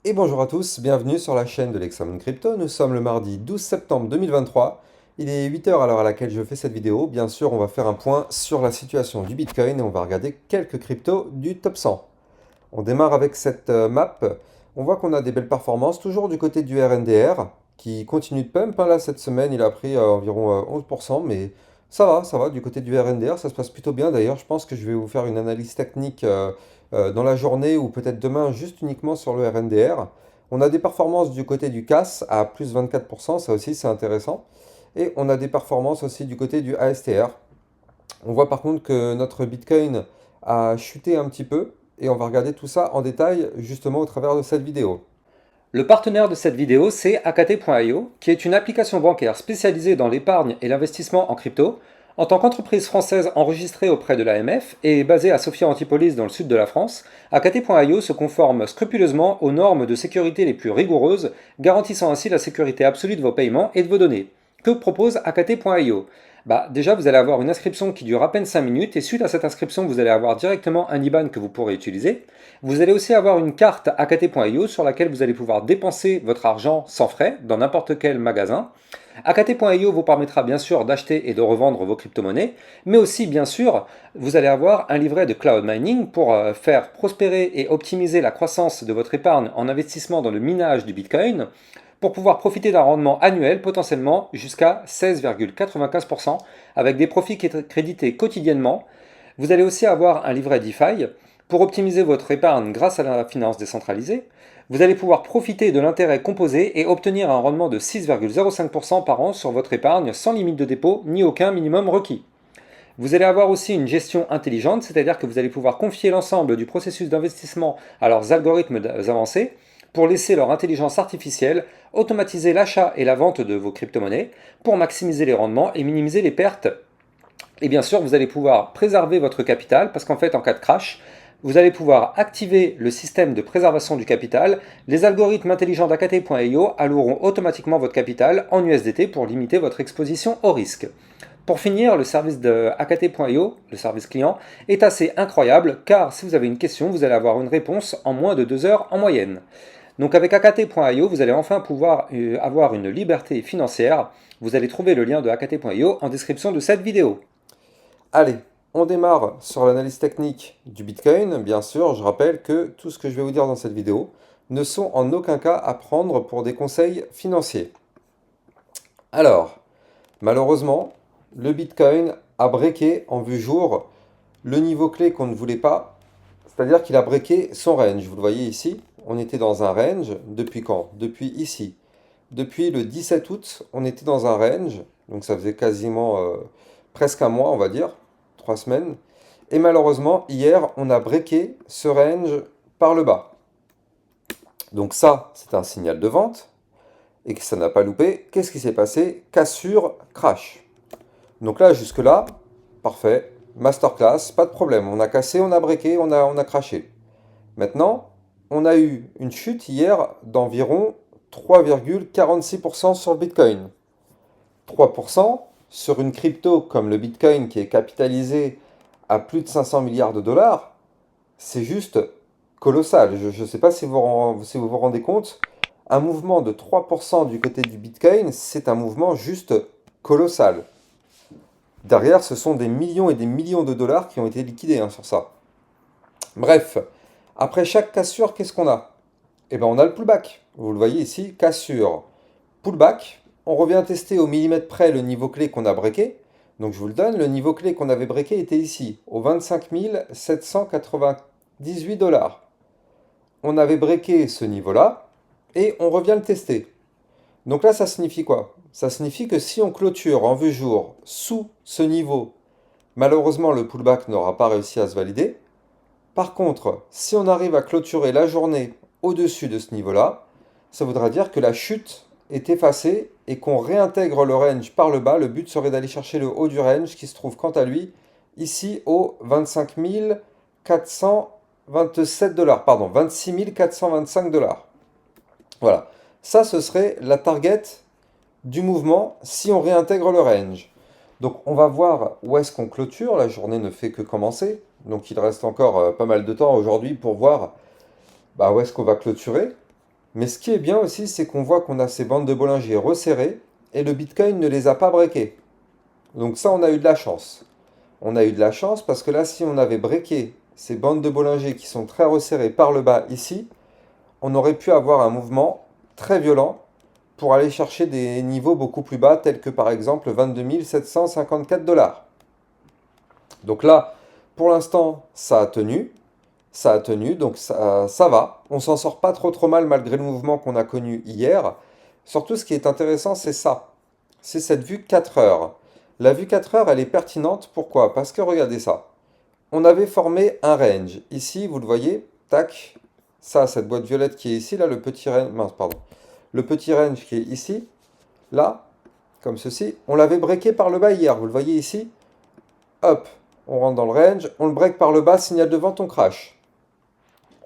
Et bonjour à tous, bienvenue sur la chaîne de l'Examen Crypto. Nous sommes le mardi 12 septembre 2023. Il est 8 heures à l'heure à laquelle je fais cette vidéo. Bien sûr, on va faire un point sur la situation du Bitcoin et on va regarder quelques cryptos du top 100. On démarre avec cette map. On voit qu'on a des belles performances, toujours du côté du RNDR, qui continue de pump. Là, cette semaine, il a pris environ 11%, mais ça va, du côté du RNDR, ça se passe plutôt bien. D'ailleurs, je pense que je vais vous faire une analyse technique dans la journée ou peut-être demain, juste uniquement sur le RNDR. On a des performances du côté du CAS à plus 24%, ça aussi c'est intéressant. Et on a des performances aussi du côté du ASTR. On voit par contre que notre Bitcoin a chuté un petit peu et on va regarder tout ça en détail justement au travers de cette vidéo. Le partenaire de cette vidéo, c'est Akaté.io, qui est une application bancaire spécialisée dans l'épargne et l'investissement en crypto. En tant qu'entreprise française enregistrée auprès de l'AMF et basée à Sophia Antipolis dans le sud de la France, Akaté.io se conforme scrupuleusement aux normes de sécurité les plus rigoureuses, garantissant ainsi la sécurité absolue de vos paiements et de vos données. Que propose Akaté.io? Déjà, vous allez avoir une inscription qui dure à peine 5 minutes et suite à cette inscription, vous allez avoir directement un IBAN que vous pourrez utiliser. Vous allez aussi avoir une carte AKT.io sur laquelle vous allez pouvoir dépenser votre argent sans frais dans n'importe quel magasin. AKT.io vous permettra bien sûr d'acheter et de revendre vos crypto-monnaies, mais aussi bien sûr, vous allez avoir un livret de cloud mining pour faire prospérer et optimiser la croissance de votre épargne en investissement dans le minage du Bitcoin, pour pouvoir profiter d'un rendement annuel potentiellement jusqu'à 16,95% avec des profits crédités quotidiennement. Vous allez aussi avoir un livret DeFi pour optimiser votre épargne grâce à la finance décentralisée. Vous allez pouvoir profiter de l'intérêt composé et obtenir un rendement de 6,05% par an sur votre épargne sans limite de dépôt ni aucun minimum requis. Vous allez avoir aussi une gestion intelligente, c'est-à-dire que vous allez pouvoir confier l'ensemble du processus d'investissement à leurs algorithmes avancés pour laisser leur intelligence artificielle automatiser l'achat et la vente de vos crypto-monnaies pour maximiser les rendements et minimiser les pertes. Et bien sûr, vous allez pouvoir préserver votre capital parce qu'en fait, en cas de crash, vous allez pouvoir activer le système de préservation du capital. Les algorithmes intelligents d'AKT.io alloueront automatiquement votre capital en USDT pour limiter votre exposition au risque. Pour finir, le service de AKT.io, le service client, est assez incroyable car si vous avez une question, vous allez avoir une réponse en moins de 2 heures en moyenne. Donc avec AKT.io, vous allez enfin pouvoir avoir une liberté financière. Vous allez trouver le lien de AKT.io en description de cette vidéo. Allez, on démarre sur l'analyse technique du Bitcoin. Bien sûr, je rappelle que tout ce que je vais vous dire dans cette vidéo ne sont en aucun cas à prendre pour des conseils financiers. Alors, malheureusement, le Bitcoin a breaké en vue jour le niveau clé qu'on ne voulait pas, c'est-à-dire qu'il a breaké son range. Vous le voyez ici, on était dans un range depuis quand? Depuis ici. Depuis le 17 août, on était dans un range, donc ça faisait quasiment presque un mois, on va dire, 3 semaines. Et malheureusement, hier, on a breaké ce range par le bas. Donc ça, c'est un signal de vente et que ça n'a pas loupé. Qu'est-ce qui s'est passé? Cassure, crash. Donc là, jusque-là, parfait. Masterclass, pas de problème. On a cassé, on a breaké, on a crashé. Maintenant, on a eu une chute hier d'environ 3,46% sur le Bitcoin. 3% sur une crypto comme le Bitcoin qui est capitalisé à plus de 500 milliards de dollars, c'est juste colossal. Je ne sais pas si vous vous rendez compte, un mouvement de 3% du côté du Bitcoin, c'est un mouvement juste colossal. Derrière, ce sont des millions et des millions de dollars qui ont été liquidés sur ça. Bref, après chaque cassure, qu'est-ce qu'on a? Eh bien, on a le pullback. Vous le voyez ici, cassure, pullback. On revient tester au millimètre près le niveau clé qu'on a breaké. Donc je vous le donne, le niveau clé qu'on avait breaké était ici, au 25 798 dollars. On avait breaké ce niveau-là et on revient le tester. Donc là, ça signifie quoi? Ça signifie que si on clôture en vue jour sous ce niveau, malheureusement le pullback n'aura pas réussi à se valider. Par contre, si on arrive à clôturer la journée au-dessus de ce niveau-là, ça voudra dire que la chute est effacée et qu'on réintègre le range par le bas. Le but serait d'aller chercher le haut du range qui se trouve quant à lui ici au 25 427 dollars, pardon, 26 425 dollars. Voilà, ça ce serait la target du mouvement si on réintègre le range. Donc on va voir où est-ce qu'on clôture, la journée ne fait que commencer, donc il reste encore pas mal de temps aujourd'hui pour voir où est-ce qu'on va clôturer. Mais ce qui est bien aussi, c'est qu'on voit qu'on a ces bandes de Bollinger resserrées et le Bitcoin ne les a pas breakées. Donc ça, on a eu de la chance. On a eu de la chance parce que là, si on avait breaké ces bandes de Bollinger qui sont très resserrées par le bas ici, on aurait pu avoir un mouvement très violent pour aller chercher des niveaux beaucoup plus bas, tels que par exemple 22 754 dollars. Donc là, pour l'instant, ça a tenu, donc ça va. On s'en sort pas trop mal malgré le mouvement qu'on a connu hier. Surtout, ce qui est intéressant, c'est ça. C'est cette vue 4 heures. La vue 4 heures, elle est pertinente. Pourquoi? Parce que regardez ça. On avait formé un range. Ici, vous le voyez, tac. Ça, cette boîte violette qui est ici, là, le petit range, mince, pardon. Le petit range qui est ici, là, comme ceci. On l'avait breaké par le bas hier. Vous le voyez ici. Hop, on rentre dans le range. On le break par le bas, signal de vente, on crash.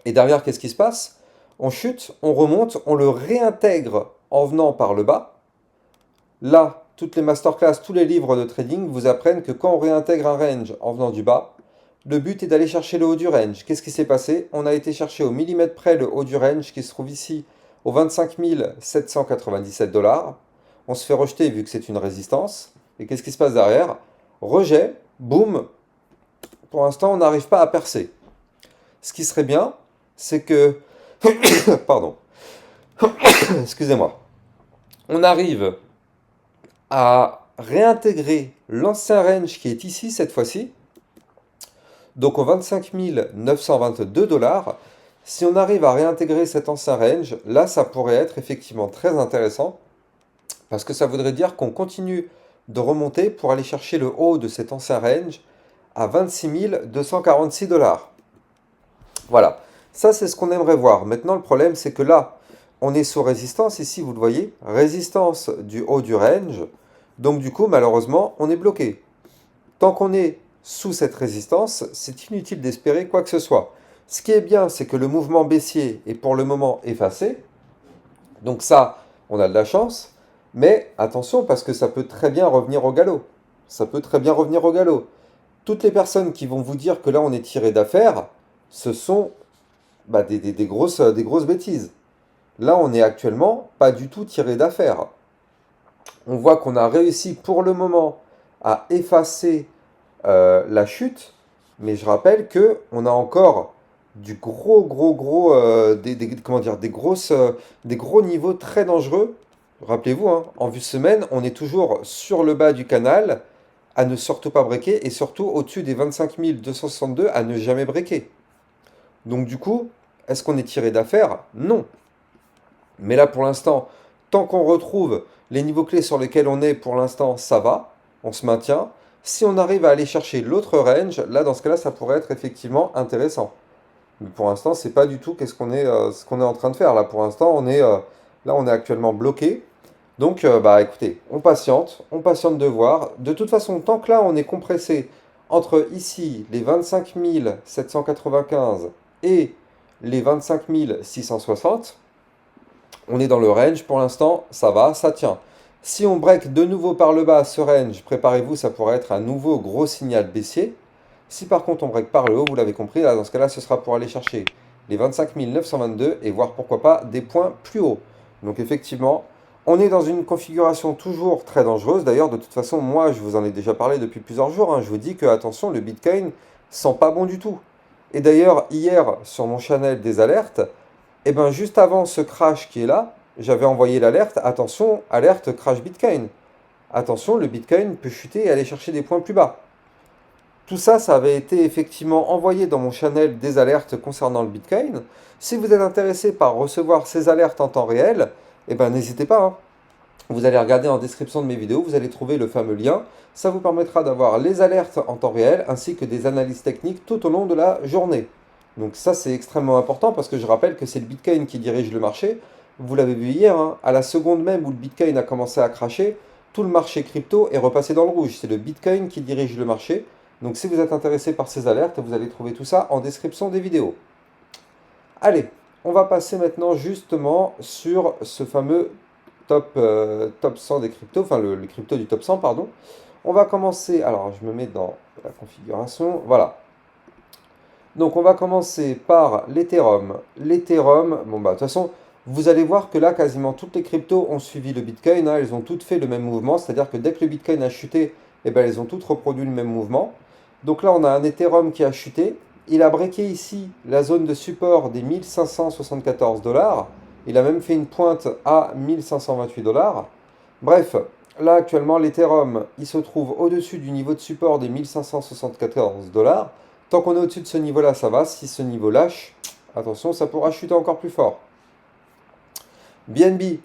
Et derrière, qu'est-ce qui se passe? On chute, on remonte, on le réintègre en venant par le bas. Là, toutes les masterclass, tous les livres de trading vous apprennent que quand on réintègre un range en venant du bas, le but est d'aller chercher le haut du range. Qu'est-ce qui s'est passé? On a été chercher au millimètre près le haut du range qui se trouve ici au 25 797 dollars. On se fait rejeter vu que c'est une résistance. Et qu'est-ce qui se passe derrière? Rejet, boum. Pour l'instant, on n'arrive pas à percer. Ce qui serait bien, c'est que... Pardon. Excusez-moi. On arrive à réintégrer l'ancien range qui est ici cette fois-ci. Donc au 25 922 dollars. Si on arrive à réintégrer cet ancien range, là ça pourrait être effectivement très intéressant. Parce que ça voudrait dire qu'on continue de remonter pour aller chercher le haut de cet ancien range à 26 246 dollars. Voilà, ça c'est ce qu'on aimerait voir. Maintenant le problème c'est que là, on est sous résistance, ici vous le voyez, résistance du haut du range. Donc du coup malheureusement on est bloqué. Tant qu'on est sous cette résistance, c'est inutile d'espérer quoi que ce soit. Ce qui est bien, c'est que le mouvement baissier est pour le moment effacé. Donc ça, on a de la chance. Mais attention parce que ça peut très bien revenir au galop. Ça peut très bien revenir au galop. Toutes les personnes qui vont vous dire que là on est tiré d'affaire, ce sont des grosses bêtises. Là, on est actuellement pas du tout tiré d'affaire. On voit qu'on a réussi pour le moment à effacer la chute, mais je rappelle que on a encore du comment dire, des gros niveaux très dangereux. Rappelez-vous, hein, en vue semaine, on est toujours sur le bas du canal à ne surtout pas breaker et surtout au-dessus des 25 262 à ne jamais breaker. Donc du coup, est-ce qu'on est tiré d'affaire? Non. Mais là, pour l'instant, tant qu'on retrouve les niveaux clés sur lesquels on est, pour l'instant, ça va, on se maintient. Si on arrive à aller chercher l'autre range, là, dans ce cas-là, ça pourrait être effectivement intéressant. Mais pour l'instant, c'est pas du tout ce qu'on est en train de faire. Là, pour l'instant, on est actuellement bloqué. Donc, écoutez, on patiente de voir. De toute façon, tant que là, on est compressé entre ici, les 25 795 et les 25 660, on est dans le range pour l'instant, ça va, ça tient. Si on break de nouveau par le bas ce range, préparez-vous, ça pourrait être un nouveau gros signal baissier. Si par contre on break par le haut, vous l'avez compris, là, dans ce cas-là, ce sera pour aller chercher les 25 922 et voir pourquoi pas des points plus hauts. Donc effectivement, on est dans une configuration toujours très dangereuse. D'ailleurs, de toute façon, moi, je vous en ai déjà parlé depuis plusieurs jours, hein. Je vous dis que, attention, le Bitcoin sent pas bon du tout. Et d'ailleurs, hier, sur mon channel des alertes, et bien juste avant ce crash qui est là, j'avais envoyé l'alerte, attention, alerte crash Bitcoin. Attention, le Bitcoin peut chuter et aller chercher des points plus bas. Tout ça, ça avait été effectivement envoyé dans mon channel des alertes concernant le Bitcoin. Si vous êtes intéressé par recevoir ces alertes en temps réel, eh ben n'hésitez pas, hein. Vous allez regarder en description de mes vidéos, vous allez trouver le fameux lien. Ça vous permettra d'avoir les alertes en temps réel ainsi que des analyses techniques tout au long de la journée. Donc ça, c'est extrêmement important parce que je rappelle que c'est le Bitcoin qui dirige le marché. Vous l'avez vu hier, hein, à la seconde même où le Bitcoin a commencé à cracher, tout le marché crypto est repassé dans le rouge. C'est le Bitcoin qui dirige le marché. Donc si vous êtes intéressé par ces alertes, vous allez trouver tout ça en description des vidéos. Allez, on va passer maintenant justement sur ce fameux top 100 des cryptos, enfin le crypto du top 100, pardon. On va commencer, alors je me mets dans la configuration, voilà. Donc on va commencer par l'Ethereum. L'Ethereum, bon bah de toute façon, Vous allez voir que là, quasiment toutes les cryptos ont suivi le Bitcoin, hein, elles ont toutes fait le même mouvement, c'est-à-dire que dès que le Bitcoin a chuté, eh ben, elles ont toutes reproduit le même mouvement. Donc là, on a un Ethereum qui a chuté. Il a breaké ici la zone de support des 1574 $. Il a même fait une pointe à 1528 $. Bref, là actuellement, l'Ethereum, il se trouve au-dessus du niveau de support des 1574 $. Tant qu'on est au-dessus de ce niveau-là, ça va. Si ce niveau lâche, attention, ça pourra chuter encore plus fort. BNB.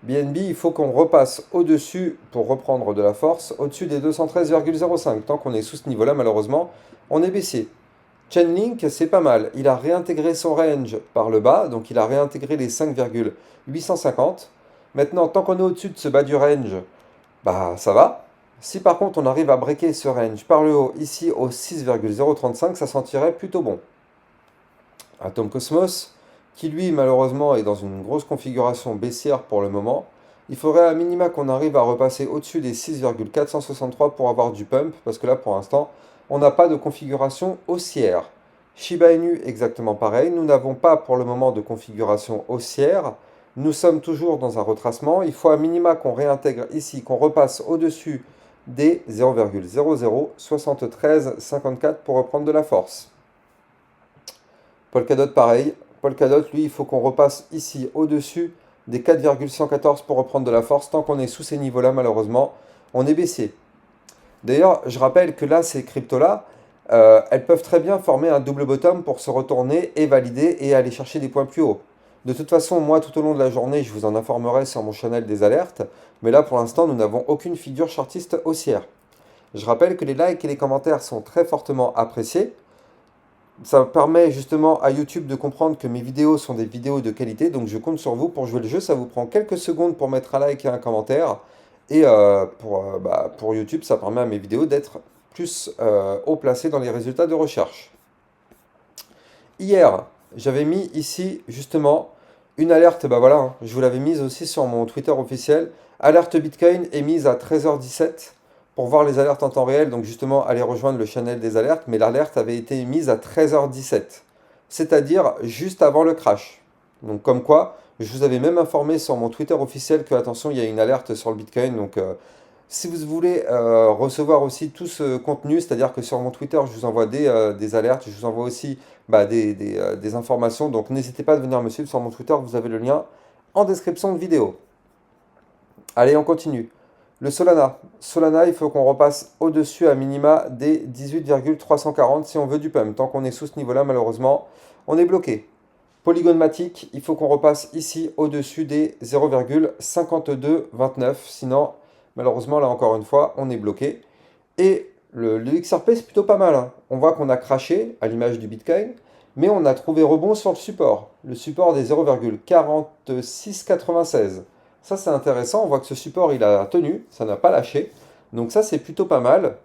BNB, il faut qu'on repasse au-dessus pour reprendre de la force, au-dessus des 213,05. Tant qu'on est sous ce niveau-là, malheureusement, on est baissier. Chainlink, c'est pas mal. Il a réintégré son range par le bas, donc il a réintégré les 5,850. Maintenant, tant qu'on est au-dessus de ce bas du range, bah ça va. Si par contre on arrive à breaker ce range par le haut, ici au 6,035, ça sentirait plutôt bon. Atom Cosmos, qui lui malheureusement est dans une grosse configuration baissière pour le moment. Il faudrait à minima qu'on arrive à repasser au-dessus des 6,463 pour avoir du pump, parce que là pour l'instant on n'a pas de configuration haussière. Shiba Inu exactement pareil, nous n'avons pas pour le moment de configuration haussière. Nous sommes toujours dans un retracement, il faut à minima qu'on réintègre ici, qu'on repasse au-dessus des 0,007354 pour reprendre de la force. Polkadot pareil, Polkadot lui il faut qu'on repasse ici au-dessus des 4,114 pour reprendre de la force. Tant qu'on est sous ces niveaux là malheureusement on est baissier. D'ailleurs je rappelle que là ces cryptos là elles peuvent très bien former un double bottom pour se retourner et valider et aller chercher des points plus hauts. De toute façon moi tout au long de la journée je vous en informerai sur mon channel des alertes, mais là pour l'instant nous n'avons aucune figure chartiste haussière. Je rappelle que les likes et les commentaires sont très fortement appréciés. Ça permet justement à YouTube de comprendre que mes vidéos sont des vidéos de qualité, donc je compte sur vous pour jouer le jeu. Ça vous prend quelques secondes pour mettre un like et un commentaire. Et pour YouTube, ça permet à mes vidéos d'être plus haut placées dans les résultats de recherche. Hier, j'avais mis ici justement une alerte, bah voilà, hein, je vous l'avais mise aussi sur mon Twitter officiel. Alerte Bitcoin est mise à 13h17 pour voir les alertes en temps réel, donc justement aller rejoindre le channel des alertes, mais l'alerte avait été mise à 13h17, c'est-à-dire juste avant le crash. Donc comme quoi, je vous avais même informé sur mon Twitter officiel que attention, il y a une alerte sur le Bitcoin, donc si vous voulez recevoir aussi tout ce contenu, c'est-à-dire que sur mon Twitter, je vous envoie des alertes, je vous envoie aussi des informations, donc n'hésitez pas à venir me suivre sur mon Twitter, vous avez le lien en description de vidéo. Allez, on continue. Le Solana. Solana, il faut qu'on repasse au-dessus à minima des 18,340 si on veut du pump. Tant qu'on est sous ce niveau-là, malheureusement, on est bloqué. Polygon Matic, il faut qu'on repasse ici au-dessus des 0,5229. Sinon, malheureusement, là encore une fois, on est bloqué. Et le XRP, c'est plutôt pas mal, hein. On voit qu'on a craché à l'image du Bitcoin, mais on a trouvé rebond sur le support. Le support des 0,4696. Ça, c'est intéressant. On voit que ce support, il a tenu. Ça n'a pas lâché. Donc ça, c'est plutôt pas mal.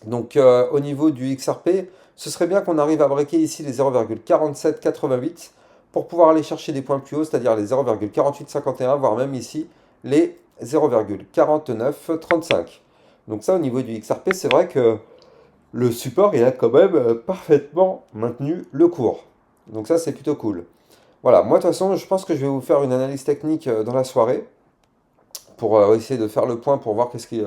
Donc au niveau du XRP, ce serait bien qu'on arrive à breaker ici les 0,4788 pour pouvoir aller chercher des points plus hauts, c'est-à-dire les 0,4851, voire même ici les 0,4935. Donc ça, au niveau du XRP, c'est vrai que le support, il a quand même parfaitement maintenu le cours. Donc ça, c'est plutôt cool. Voilà, moi de toute façon, je pense que je vais vous faire une analyse technique dans la soirée pour essayer de faire le point pour voir qu'est-ce qui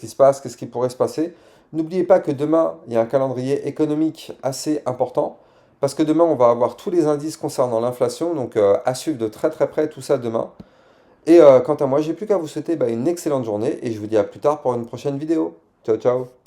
se passe, qu'est-ce qui pourrait se passer. N'oubliez pas que demain, il y a un calendrier économique assez important parce que demain, on va avoir tous les indices concernant l'inflation, donc à suivre de très très près tout ça demain. Et quant à moi, j'ai plus qu'à vous souhaiter une excellente journée et je vous dis à plus tard pour une prochaine vidéo. Ciao, ciao!